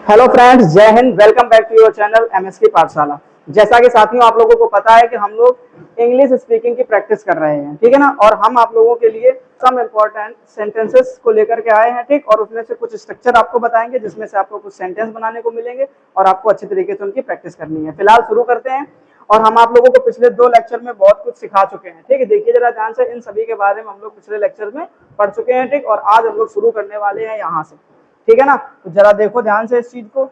Hello friends, जय हिंद। Welcome back to your channel MSK Pathshala. जैसा कि साथियों आप लोगों को पता है कि हम लोग इंग्लिश स्पीकिंग की प्रैक्टिस कर रहे हैं, ठीक है ना। और हम आप लोगों के लिए सम इम्पोर्टेंट सेंटेंसेस को लेकर के आए हैं, ठीक। और उसमें से कुछ स्ट्रक्चर आपको बताएंगे जिसमें से आपको कुछ सेंटेंस बनाने को मिलेंगे और आपको अच्छी तरीके से उनकी प्रैक्टिस करनी है। फिलहाल शुरू करते हैं। और हम आप लोगों को पिछले 2 लेक्चर में बहुत कुछ सिखा चुके हैं, ठीक है। देखिए जरा ध्यान से, इन सभी के बारे में हम लोग पिछले लेक्चर में पढ़ चुके हैं, ठीक। और आज हम लोग शुरू करने वाले हैं यहाँ से, ठीक है ना। तो जरा देखो ध्यान से इस चीज को,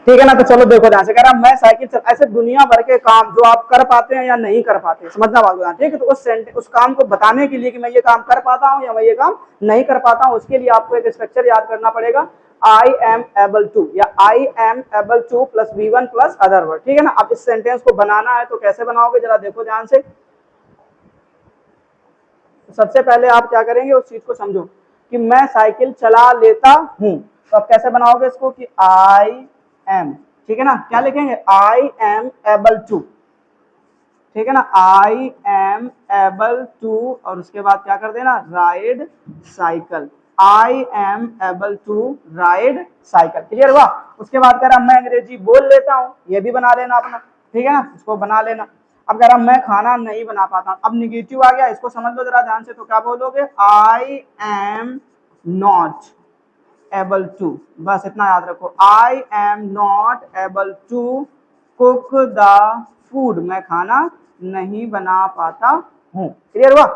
ठीक है ना। तो चलो देखो ध्यान से, कह रहा मैं साइकिल चल, ऐसे दुनिया भर के काम जो आप कर पाते हैं या नहीं कर पाते, समझना बात को, ठीक है। तो उस काम को बताने के लिए कि मैं ये काम कर पाता हूँ या मैं ये काम नहीं कर पाता हूँ, उसके लिए आपको एक स्ट्रक्चर याद करना पड़ेगा। आई एम एबल टू या आई am able two plus V1 plus other word, ठीक है ना। अब इस सेंटेंस को बनाना है तो कैसे बनाओगे, जरा देखो ध्यान से। सबसे पहले आप क्या करेंगे, उस चीज को समझो कि मैं साइकिल चला लेता हूं। तो आप कैसे बनाओगे इसको कि आई एम, ठीक है ना। क्या लिखेंगे, आई एम एबल टू, ठीक है ना। आई एम एबल टू और उसके बाद क्या कर देना, ride cycle. I am able to ride cycle, clear हुआ। उसके बाद कह रहा मैं अंग्रेजी बोल लेता हूँ, ये भी बना लेना अपना, ठीक है ना, इसको बना लेना। अब कह रहा मैं खाना नहीं बना पाता, अब निगेटिव आ गया, इसको समझ लो जरा ध्यान से। तो क्या बोलोगे, I am not able to, बस इतना याद रखो। I am not able to cook the food, मैं खाना नहीं बना पाता हूँ, क्लियर हुआ।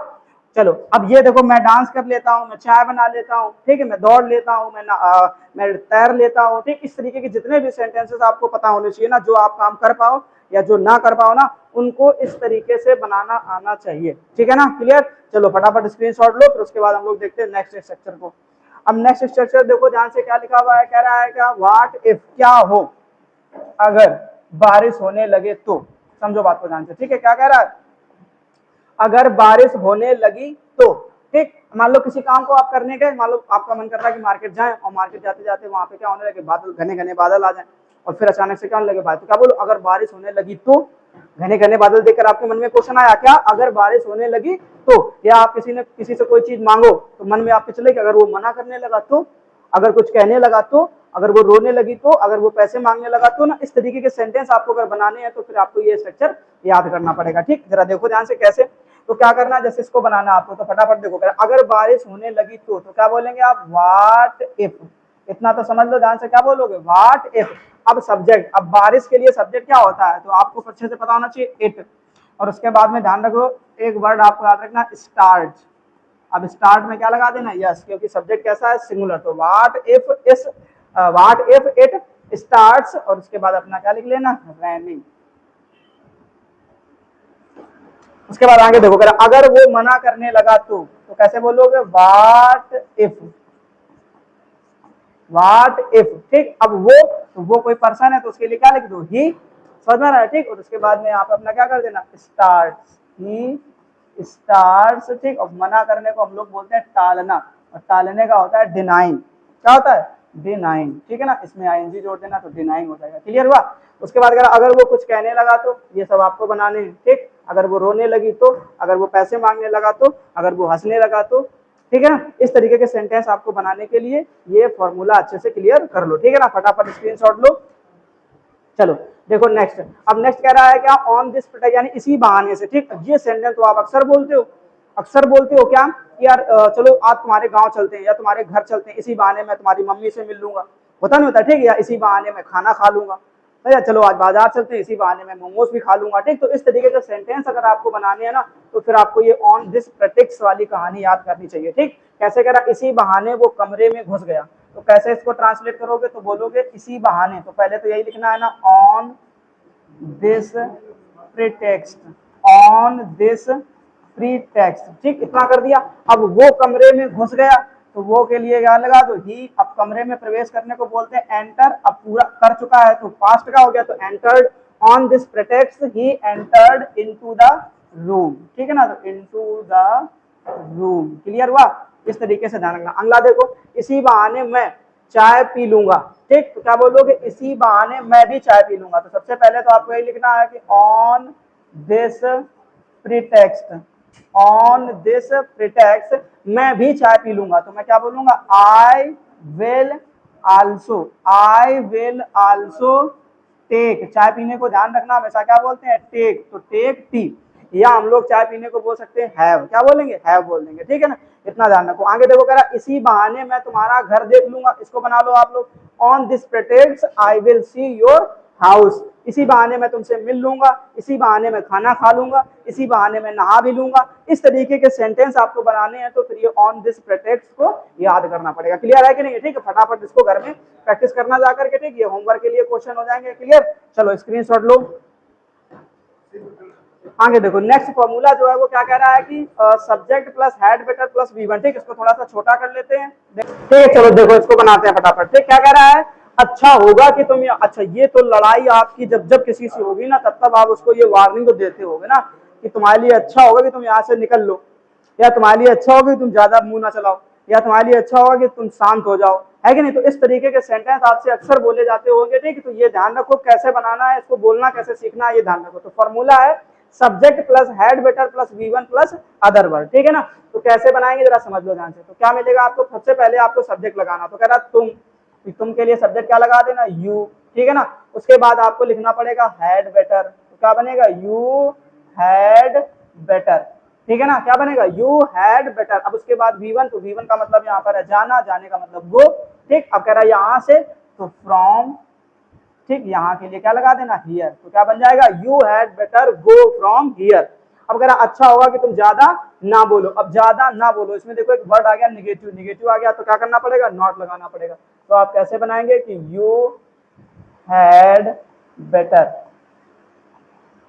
चलो अब ये देखो, मैं डांस कर लेता हूँ, मैं चाय बना लेता हूँ, ठीक है, मैं दौड़ लेता हूँ, मैं तैर लेता हूँ, ठीक। इस तरीके के जितने भी सेंटेंसेस आपको पता होने चाहिए ना, जो आप काम कर पाओ या जो ना कर पाओ ना, उनको इस तरीके से बनाना आना चाहिए, ठीक है ना, क्लियर। चलो फटाफट स्क्रीनशॉट लो, फिर उसके बाद हम लोग देखते हैं नेक्स्ट स्ट्रक्चर को। अब नेक्स्ट स्ट्रक्चर देखो ध्यान से, क्या लिखा हुआ है, कह रहा है क्या, व्हाट इफ, क्या हो अगर बारिश होने लगे तो। समझो बात को ध्यान से, ठीक है। क्या कह रहा है, अगर बारिश होने लगी तो, ठीक। मान लो किसी काम को आप करने गए, मान लो आपका मन कर रहा है कि मार्केट जाएं, और मार्केट जाते जाते वहां पे क्या होने लगे, बादल, घने घने बादल आ जाए, और फिर अचानक से क्या होने लगे, भाई तो क्या बोलो, अगर बारिश होने लगी तो। घने घने बादल देखकर आपके मन में क्वेश्चन आया क्या, अगर बारिश होने लगी तो। या आप किसी से कोई चीज मांगो तो मन में आपके चले कि अगर वो मना करने लगा तो, अगर कुछ कहने लगा तो, अगर वो रोने लगी तो, अगर वो पैसे मांगने लगा तो ना। इस तरीके के सेंटेंस आपको अगर बनाने हैं तो फिर आपको ये स्ट्रक्चर याद करना पड़ेगा, ठीक। जरा देखो ध्यान से कैसे। तो क्या करना है, जैसे इसको बनाना आपको, तो फटाफट देखो, अगर बारिश होने लगी तो क्या बोलेंगे आप, व्हाट इफ। इतना तो समझ लो ध्यान से, क्या बोलोगे, व्हाट इफ। अब सब्जेक्ट, अब बारिश के लिए सब्जेक्ट क्या होता है, तो आपको अच्छे से पता होना चाहिए, इट। और उसके बाद में ध्यान रखो, एक वर्ड आपको याद रखना, स्टार्ट। अब स्टार्ट में क्या लगा देना, यस, क्योंकि सब्जेक्ट कैसा है, सिंगुलर। तो व्हाट इफ इट स्टार्ट्स, और उसके बाद अपना क्या लिख लेना, रैनिंग। उसके बाद आगे देखो, अगर वो मना करने लगा तो कैसे बोलोगे, व्हाट इफ, ठीक। अब वो, तो वो कोई पर्सन है तो उसके लिए क्या लिख दो, ही। समझ में आ रहा है, ठीक। और उसके बाद में आप अपना क्या कर देना, स्टार्ट्स, ही स्टार्ट्स, ठीक। और मना करने को हम लोग बोलते हैं टालना, और टालने का होता है डिनाइंग। क्या होता है, डिनाइंग, ठीक है ना। इसमें आईएनजी जोड़ देना तो डिनाइंग हो जाएगा, क्लियर हुआ। उसके बाद अगर वो कुछ कहने लगा तो, ये सब आपको बनाने हैं, ठीक। अगर वो रोने लगी तो, अगर वो पैसे मांगने लगा तो, अगर वो हंसने लगा तो, ठीक है ना। इस तरीके के सेंटेंस आपको बनाने के लिए ये फॉर्मूला अच्छे से क्लियर कर लो, ठीक है ना। फटाफट स्क्रीनशॉट लो। चलो देखो नेक्स्ट, अब नेक्स्ट कह रहा है क्या, ऑन दिस प्रोटेक्ट, यानी इसी बहाने से, ठीक। ये सेंटेंस तो आप अक्सर बोलते हो, क्या कि यार चलो आज तुम्हारे गांव चलते हैं या तुम्हारे घर चलते हैं, इसी बहाने मैं तुम्हारी मम्मी से मिल लूंगा, होता नहीं होता, ठीक। या इसी बहाने मैं खाना खा लूंगा, या चलो आज बाजार चलते हैं, इसी बहाने मैं मोमोज भी खा लूंगा, ठीक। तो इस तरीके के सेंटेंस अगर आपको बनाने हैं ना, तो फिर आपको ये ऑन दिस प्रेटेक्स वाली कहानी याद करनी चाहिए, ठीक। कैसे कह रहा, इसी बहाने वो कमरे में घुस गया, तो कैसे इसको ट्रांसलेट करोगे, तो बोलोगे इसी बहाने, तो पहले तो यही लिखना है ना, on this pretext, on this pretext, ठीक। इतना कर दिया। अब वो कमरे में घुस गया, तो वो के लिए क्या लगा दो, ही। अब कमरे में प्रवेश करने को बोलते हैं एंटर, अब पूरा कर चुका है तो पास्ट का हो गया, तो entered, on this pretext he entered into the room, ठीक है ना। तो इनटू द रूम, क्लियर हुआ। इस तरीके से ध्यान रखना। अगला देखो, इसी बहाने मैं चाय पी लूंगा, ठीक। तो क्या बोलोगे, इसी बहाने मैं भी चाय पी लूंगा। तो सबसे पहले तो आपको यही लिखना है कि on this pretext, on this pretext मैं भी चाय पी लूंगा, तो मैं क्या बोलूंगा, I will also, I will also take, चाय पीने को ध्यान रखना हमेशा क्या बोलते हैं, टेक, तो टेक टी, या हम लोग चाय पीने को बोल सकते हैं हैव, क्या बोलेंगे, हैव बोल देंगे, ठीक है ना, इतना ध्यान रखो। आगे देखो कह रहा इसी बहाने मैं तुम्हारा घर देख लूंगा, इसको बना लो आप लोग, on this pretext I will see your house, इसी बहाने मैं तुमसे मिल लूंगा, इसी बहाने मैं खाना खा लूंगा, इसी बहाने मैं नहा भी लूंगा, इस तरीके के सेंटेंस आपको बनाने हैं, तो फिर ये ऑन दिस प्रेटेक्स को याद करना पड़ेगा। क्लियर है कि नहीं, ठीक है, फटाफट इसको घर में प्रैक्टिस करना जाकर के, ठीक, ये होमवर्क के लिए क्वेश्चन हो जाएंगे। क्लियर, चलो स्क्रीनशॉट लो। आगे देखो नेक्स्ट फॉर्मूला जो है वो क्या कह रहा है कि subject plus had better plus V1, ठीक, इसको थोड़ा सा छोटा कर लेते हैं, ठीक है, चलो देखो इसको बनाते हैं फटाफट, ठीक, क्या कह रहा है, अच्छा होगा कि तुम, अच्छा ये तो लड़ाई आपकी जब जब किसी से होगी ना, तब तब आप उसको ये वार्निंग तो देते होगे ना कि तुम्हारे लिए अच्छा होगा कि तुम यहाँ से निकल लो, या तुम्हारे लिए अच्छा होगा कि तुम ज्यादा मुंह ना चलाओ, या तुम्हारे लिए अच्छा होगा कि तुम शांत हो जाओ, है कि नहीं, तो इस तरीके के सेंटेंस आपसे अक्सर बोले जाते होंगे, ठीक, तो ये ध्यान रखो कैसे बनाना है, इसको बोलना कैसे सीखना है, ये ध्यान रखो। तो फॉर्मूला है subject plus had better plus V1 plus other word, ठीक है ना, तो कैसे बनाएंगे जरा समझ लो ध्यान से। तो क्या मिलेगा आपको, सबसे पहले आपको सब्जेक्ट लगाना, तो कह रहा तुम के लिए सब्जेक्ट क्या लगा देना, यू, ठीक है ना, उसके बाद आपको लिखना पड़ेगा हैड बेटर, तो क्या बनेगा, यू हैड बेटर, ठीक है ना, क्या बनेगा, यू हैड बेटर। अब उसके बाद V1, तो V1 का मतलब यहाँ पर है जाना, जाने का मतलब गो, ठीक, अब कह रहा है यहाँ से, तो फ्रॉम, ठीक, यहाँ के लिए क्या लगा देना, हियर, तो क्या बन जाएगा, you had better go from here. अब कह रहा अच्छा होगा कि तुम ज्यादा ना बोलो, अब ज्यादा ना बोलो, इसमें देखो एक वर्ड आ गया निगेटिव, निगेटिव आ गया तो क्या करना पड़ेगा, नॉट लगाना पड़ेगा, तो आप कैसे बनाएंगे कि यू हैड बेटर,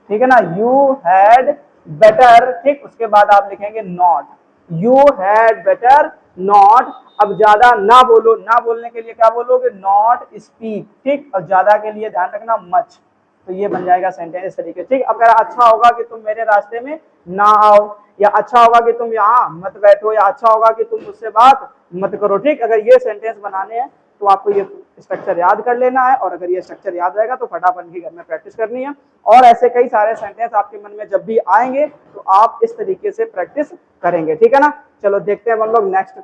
ठीक है ना, यू हैड बेटर, ठीक, उसके बाद आप लिखेंगे not, you had better not, अब ज्यादा ना बोलो, ना बोलने के लिए क्या बोलोगे, नॉट स्पीक, ठीक, और ज्यादा के लिए ध्यान रखना मच, तो ये बन जाएगा सेंटेंस इस तरीके, ठीक। अब कह अच्छा होगा कि तुम मेरे रास्ते में ना आओ, या अच्छा होगा कि तुम यहाँ मत बैठो, या अच्छा होगा कि तुम मुझसे बात मत करो, ठीक। अगर ये सेंटेंस बनाने हैं तो आपको ये स्ट्रक्चर याद कर लेना है, और अगर ये स्ट्रक्चर याद रहेगा तो फटाफट ही घर में प्रैक्टिस करनी है, और ऐसे कई सारे सेंटेंस आपके मन में जब भी आएंगे तो आप इस तरीके से प्रैक्टिस करेंगे, ठीक है ना। चलो देखते हैं हम लोग नेक्स्ट।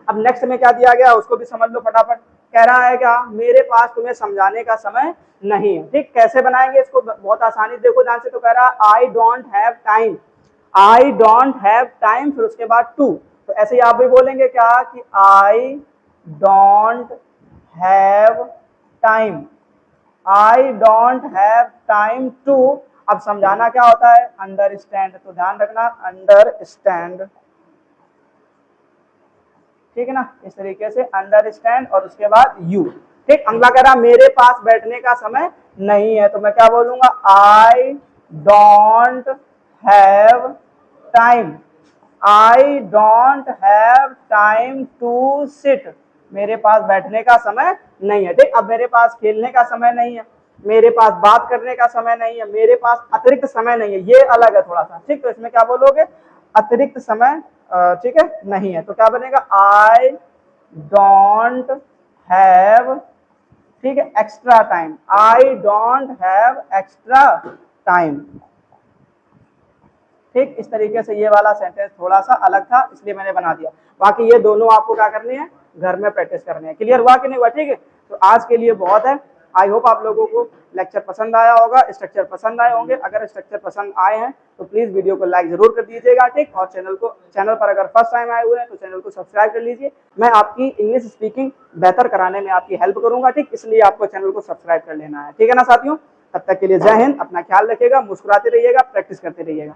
अब नेक्स्ट में क्या दिया गया उसको भी समझ लो फटाफट। कह रहा है क्या, मेरे पास तुम्हें समझाने का समय नहीं है, ठीक। कैसे बनाएंगे इसको, बहुत आसानी, देखो ध्यान से, तो कह रहा है आई don't have time, I don't have time, फिर उसके बाद टू, तो ऐसे ही आप भी बोलेंगे क्या कि I don't have time, I don't have time to. अब समझाना क्या होता है, अंडरस्टैंड, तो ध्यान रखना अंडरस्टैंड, ठीक है ना, इस तरीके से अंडरस्टैंड, और उसके बाद यू, ठीक। अगला कह रहा मेरे पास बैठने का समय नहीं है, तो मैं क्या बोलूंगा, I don't have time, I don't have time to sit, मेरे पास बैठने का समय नहीं है, ठीक। अब मेरे पास खेलने का समय नहीं है, मेरे पास बात करने का समय नहीं है, मेरे पास अतिरिक्त समय नहीं है, ये अलग है थोड़ा सा, ठीक। तो इसमें क्या बोलोगे, अतिरिक्त समय, ठीक है, नहीं है, तो क्या बनेगा, आई डोंट हैव, ठीक है, extra time, I don't have extra time, ठीक। इस तरीके से ये वाला सेंटेंस थोड़ा सा अलग था इसलिए मैंने बना दिया, बाकी ये दोनों आपको क्या करने हैं, घर में प्रैक्टिस करने हैं। क्लियर हुआ कि नहीं हुआ, ठीक है। तो आज के लिए बहुत है, आई होप आप लोगों को लेक्चर पसंद आया होगा, स्ट्रक्चर पसंद आए होंगे। अगर स्ट्रक्चर पसंद आए हैं तो प्लीज वीडियो को लाइक जरूर कर दीजिएगा, ठीक। और चैनल पर अगर फर्स्ट टाइम आए हुए हैं तो चैनल को सब्सक्राइब कर लीजिए। मैं आपकी इंग्लिश स्पीकिंग बेहतर कराने में आपकी हेल्प करूंगा, ठीक, इसलिए आपको चैनल को सब्सक्राइब कर लेना है, ठीक है ना साथियों। तब तक के लिए जय हिंद, अपना ख्याल रखिएगा, मुस्कुराते रहिएगा, प्रैक्टिस करते रहिएगा।